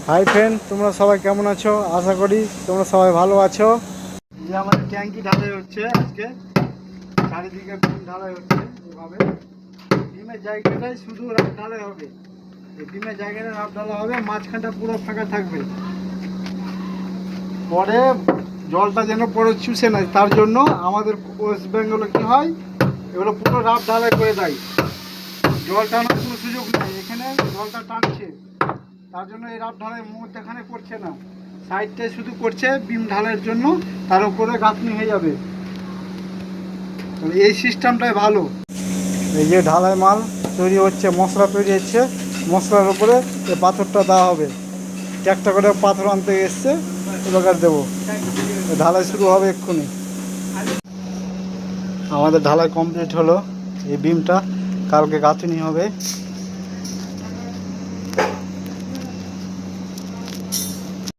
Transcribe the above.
Hi friend, তোমরা সবাই কেমন আছো? আশা করি তোমরা সবাই ভালো আছো। যে আমাদের ট্যাঙ্কি ঢালাই হচ্ছে আজকে, চারিদিকে বিম ঢালাই হচ্ছে। এভাবে বিমের জায়গাটাই শুধু রাত ঢালাই হবে, এই বিমের জায়গাটা রাত ঢালা হবে, মাঝখানটা পুরো ফাঁকা থাকবে। পরে জলটা যেন পরে চুষে নেয়, তার জন্য আমাদের ওয়েস্ট বেঙ্গলে কী হয়, এগুলো পুরো রাত ঢালাই করে দেয়। জল টানার কোনো সুযোগ নেই, এখানে জলটা টানছে, তার জন্য এই রাত ঢালাই মধ্যখানে করছে না, সাইডটায় শুধু করছে বিম ঢালাইয়ের জন্য, তার উপরে গাঁথনি হয়ে যাবে। এই সিস্টেমটাই ভালো। এই যে ঢালাই মাল তৈরি হচ্ছে, মশলা তৈরি হচ্ছে, মশলার উপরে এই পাথরটা দেওয়া হবে। একটা করে পাথর আনতে এসছে, এবার দেবো। ঢালাই শুরু হবে এক্ষুনি। আমাদের ঢালাই কমপ্লিট হলো। এই বিমটা কালকে গাঁথনি হবে।